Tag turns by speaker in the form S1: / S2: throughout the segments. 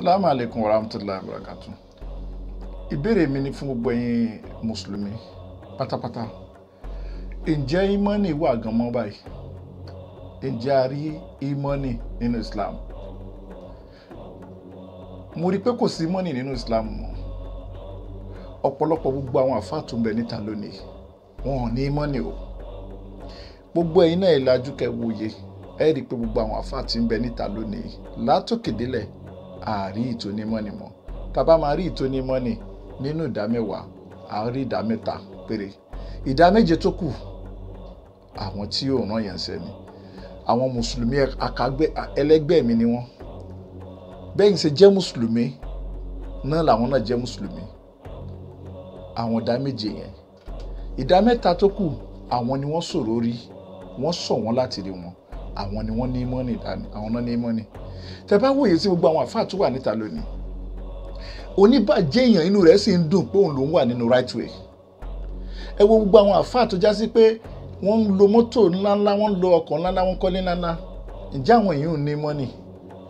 S1: Assalamu alaikum warahmatullahi wabarakatuh. Ìbéèrè mi ni fún gbogbo ẹ̀yin Mùsùlùmí pátápátá. Ǹjẹ́ ìmánì wà gan mọ́ báyìí? Ǹjẹ́ a rí ìmánì nínú Islam? Mo rí pé kò sí ìmánì nínú Islam mọ́. Ọ̀pọ̀lọpọ̀ gbogbo àwọn àfáà tó ń bẹ níta lónìí, wọn ò ní ìmánì o. Gbogbo ẹ̀yin náà ìlàjú kẹwòye, ẹ rí pé gbogbo àwọn àfáà tí ń bẹ níta lónìí látòkè délẹ̀ àárí ìtónímọ́nì mọ́. Tá bá máa rí ìtónímọ́nì nínú ìdá mẹ́wàá, a rí ìdá mẹ́ta péré. Ìdá méje tó kù, àwọn tí yóò rán yẹn sẹ́ni. Àwọn Mùsùlùmí ẹlẹ́gbẹ́ mi ni wọ́n. Bẹ́ẹ̀ ń ṣe jẹ́ Mùsùlùmí, náà làwọn náà jẹ́ Mùsùlùmí. Àwọn ìdá méje yẹn. Ìdá mẹ́ta tó kù, àwọn ni wọ́n sọ̀rọ̀ rí, wọ́n sọ wọ́n láti rí wọn. Àwọn ni wọ́n ní ìmánì dání, àwọn náà ní ìmánì. Tẹ́ bá wòye sí gbogbo àwọn àfáà tó wà níta lónìí, oníbàjẹ́ èèyàn inú rẹ̀ sì ń dùn pé òun ló ń wà nínú right way. Ẹ wo gbogbo àwọn àfáà tó já sí pé wọ́n ń lo mọ́tò ńláńlá, wọ́n ń lo ọkọ̀ ńláńlá, wọ́n ń kọ́lé ńláńlá. Ǹjẹ́ àwọn èèyàn ò ní ìmánì?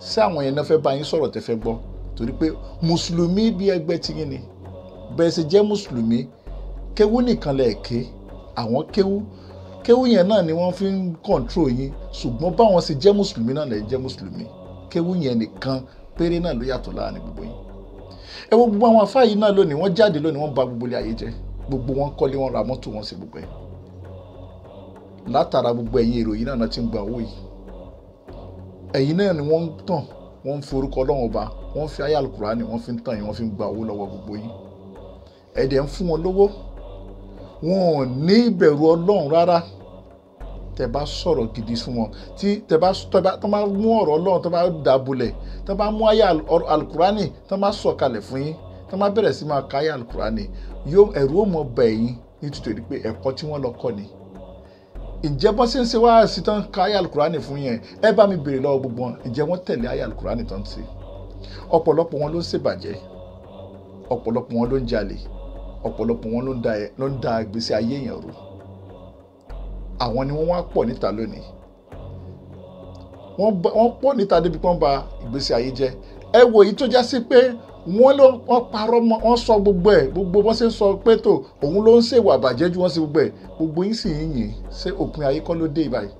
S1: Sí àwọn yẹn náà fẹ́ bá yín sọ̀rọ̀ tẹ́ fẹ́ gbọ́? Torí pé Mùsùlùmí bí ẹgbẹ́ ti yín ni. Bẹ́ẹ̀ sì jẹ́ Mùsùlùmí, kéwú nìkan lẹ̀ẹ̀ké, àwọn kéwú yẹn náà ni wọ́n fi ń control yín. Ṣùgbọ́n báwọn sì jẹ́ Mùsùlùmí náà lẹ̀ jẹ́ Mùsùlùmí. Kéwú yẹn nìkan péré náà ló yàtọ̀ láàrin gbogbo yín. Ẹ wo gbogbo àwọn àfáà yìí náà lónìí, wọ́n jáde lónìí, wọ́n bà gbogbo ilé ayé jẹ́. Gbogbo wọn kọ́lé, wọn ra mọ́tò, wọn sì gbogbo ẹ̀. Látara gbogbo ẹ̀yin èrò yìí náà ti ń gba owó yìí. Ẹ̀yin náà ni wọ́n ń tàn, wọ́n ń fi orúkọ Ọlọ́run ọba, wọ́n fi àyá Al-Qur'ani, wọ́n fi ń tàn yín, wọ́n fi ń gba owó lọ́wọ́ gbogbo yín. Ẹ dẹ̀ ń fún wọn lówó. Wọn ò ní ìbẹ̀rù Ọlọ́run rárá. Tẹ́ bá sọ̀rọ̀ gidi fún wọn, tẹ́ bá mú ọ̀rọ̀ Ọlọ́run, tẹ́ bá dàbulẹ̀, tẹ́ bá mú àyá Al-Qur'ani, tẹ́ bá sọ̀kalẹ̀ fún yín, tẹ́ bá bẹ̀rẹ̀ sí máa ka àyá Al-Qur'ani, ẹ̀rù ó mọ bẹ̀ yín nítorí pé ẹ̀kọ́ tí wọ́n lọ kọ́ ni. Ǹjẹ́ bọ́n ṣe ń ṣe wá sí tán ka àyá Al-Qur'ani fún yẹn, ẹ bá mi béèrè lọ́wọ́ gbogbo wọn, ǹjẹ́ wọ́n tẹ̀lé àyá Al-Qur'ani tán sí? Ọ̀pọ̀lọpọ̀ wọn ló ń ṣèbàjẹ́, ọ̀pọ̀lọpọ̀ wọn ló ń jalè, ọ̀pọ̀lọpọ̀ wọn ló ń da ìgbésí ayé èèyàn rú. Àwọn ni wọ́n wá pọ̀ níta lónìí. Wọ́n pọ̀ níta débi pé wọ́n ba ìgbésí ayé jẹ́. Ẹ wo èyí tó já sí pé wọ́n parọ́ mọ́, wọ́n sọ gbogbo ẹ̀, gbogbo bọ́n ṣe ń sọ pé tó òun ló ń ṣèwà àbàjẹ́ ju wọ́n sí gbogbo ẹ̀. Gbogbo yín sì ń yìn, ṣé òpin ayé kọ́ ló dé ìbáyìí?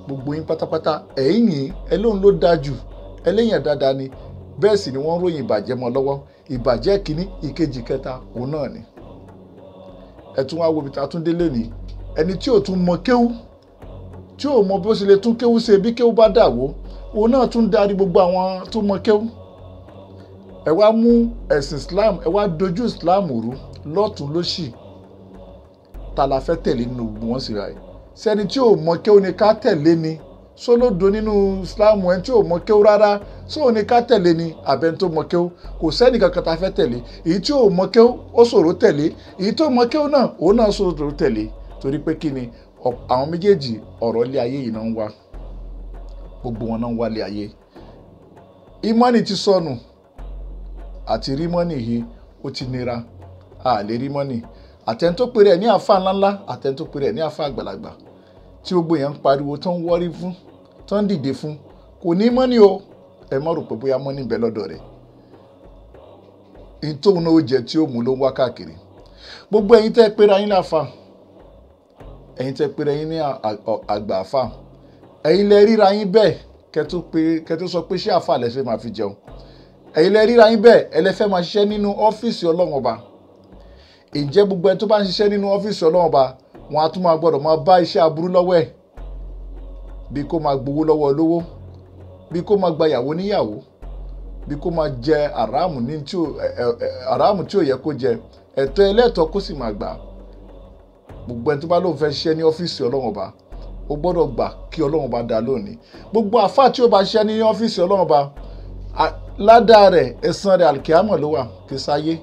S1: Gbogbo yín pátápátá ẹ̀ ń yìn, ẹ lóun ló dáa jù, ẹlẹ́yìn dáadáa ni. Bẹ́ẹ̀ sì ni wọ́n ròyìn ìbàjẹ́ mọ́ lọ́wọ́. Ìbàjẹ́ kìíní, ìkejì, kẹta, òun náà ni. Ẹ tún wá wo ibi tá a tún délé ní. Ẹni tí ò tún mọ kéwú, tí ò mọ bí ó ṣe lè tún kéwú ṣe bí kéwú bá dàwó, òun náà tún darí gbogbo àwọn tó mọ kéwú. Ẹ wá mú ẹ̀sìn Islam, ẹ wá dojú Islam rú lọ́tún lósì. Ta la fẹ́ tẹ̀lé nínú gbogbo wọn sì ráyè? Ṣẹ́ni tí ò mọ kéwú ni ká tẹ̀lé ni? Sólódo nínú Islam ẹni tí ò mọ kéwú rárá, sóò ní ká tẹ̀lé ni àbẹ́ni tó mọ kéwú? Kò sẹ́ni kankan ta fẹ́ tẹ̀lé. Èyí tí ò mọ kéwú ó ṣòro tẹ̀lé, èyí tó mọ kéwú náà òun náà ṣòro tẹ̀lé. Torí pé kí ni àwọn méjèèjì ọ̀rọ̀ ilé ayé yìí náà ń wá. Gbogbo wọn náà ń wá ilé ayé. Ìmánì ti sọnù. Àti rí mọ́nì yìí ó ti nira. A lè rí mọ́nì. Àtẹni tó pèrè ní àfáà ńláńlá, àtẹni tó pèrè ní àfáà àgbàlagbà. Tí gbogbo yẹn ń pariwo, tó ń wọ́rí fún, tó ń dìde fún. Kò ní mọ́nì o. Ẹ má rò pé bóyá mọ́nì ń bẹ lọ́dọ̀ rẹ̀. Ìyí tóun náà ó jẹ tí ó mú ló ń wá káàkiri. Gbogbo ẹ̀yin tẹ́ pèrè ayín láfáà. Ẹ̀yin tẹ́ pèrè yín ní àgbà àfáà. Ẹ̀yin lẹ ríra yín bẹ́ẹ̀ kẹ́ tó sọ pé ṣé àfáà lẹ fẹ́ máa fi jẹun. Ẹ̀yin lẹ ríra yín bẹ́ẹ̀ ẹ lẹ fẹ́ máa ṣiṣẹ́ nínú ọ́fíìsì Ọlọ́run ọba. Ǹjẹ́ gbogbo ẹni tó bá ń ṣiṣẹ́ nínú ọ́fíìsì Ọlọ́run ọba, wọn á tún máa gbọ́dọ̀ máa bá iṣẹ́ aburú lọ́wọ́ ẹ̀. Bí kò máa gbowó lọ́wọ́ olówó, bí kò máa gba ìyàwó níyàwó, bí kò máa jẹ àràmù tí ò yẹ kó jẹ, ẹ̀tọ́ ẹlẹ́tọ̀ọ́ kó sì máa gbà. Gbogbo ẹni tó bá lóun fẹ́ ṣiṣẹ́ ní ọ́fíìsì Ọlọ́run ọba, ó gbọ́dọ̀ gbà kí Ọlọ́run ọba dá lónìí. Gbogbo àfáà tí ó bá ṣiṣẹ́ ní ọ́fíìsì Ọlọ́run ọba, ládàá rẹ̀, ẹ̀san rẹ̀ àlùkìyámọ̀ ló wà kì í sáyé.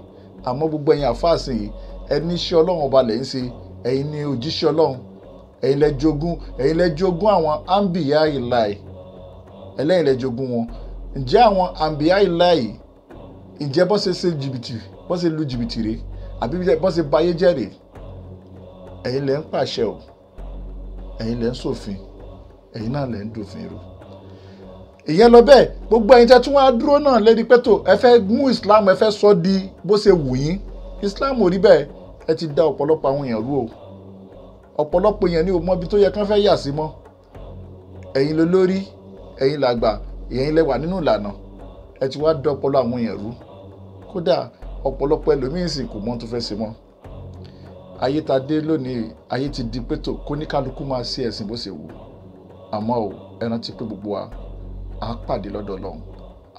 S1: Àmọ́ gbogbo ẹ̀yin àfáà sì yìí, ẹni iṣẹ́ Ọlọ́run ọba lẹ̀ ń ṣe, ẹ̀yin ni òjíṣẹ́ Ọlọ́run, ẹ̀yin lẹ jogún àwọn àǹbíyá ìláì, ẹlẹ́yin lẹ jogún wọn. Ǹjẹ́ àwọn àǹbíyá ìláì, ǹjẹ́ bọ́n ṣe ṣe jìbìtì, bọ́n ṣe lu jìbìtì rè, àbí bọ́n ṣe bayé jẹ́ rè? Ẹ̀yin lẹ ń pàṣẹ o, ẹ̀yin lẹ ń ṣòfin, ẹ̀yin náà lẹ ń dòfin rú. ìyẹn lọ bẹ́ẹ̀ gbogbo ẹ̀yin tẹ́ tún wá dúró náà lẹ́ni pẹ́tò ẹ fẹ́ mú Islam ẹ fẹ́ sọ di bó ṣe wù yín Islam ò rí bẹ́ẹ̀ ẹ ti dá ọ̀pọ̀lọpọ̀ àwọn èèyàn rú o ọ̀pọ̀lọpọ̀ èèyàn ní o mọ ibi tó yẹ kán fẹ́ yà sí mọ́ ẹ̀yin ló lórí ẹ̀yin làgbà ẹ̀yin lẹ wà nínú ìlànà ẹ ti wá dá ọpọlọ àwọn èèyàn rú kódà ọ̀pọ̀lọpọ̀ ẹlòmíín sì kò mọ tó fẹ́ ṣe mọ́ ayé ta dé lónìí ayé ti di pétò kó ní kálukú máa ṣe ẹ̀sìn bó ṣe wù àmọ́ o ẹ rántí pé gbogbo wa á pàdé lọ́dọ̀ Ọlọ́run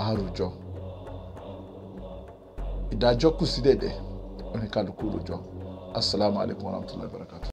S1: á rojọ́ ìdájọ́ kù sí dẹ̀dẹ̀ oníkálukú rojọ́. Assalamu alaikum warahmatullahi wabarakatuh.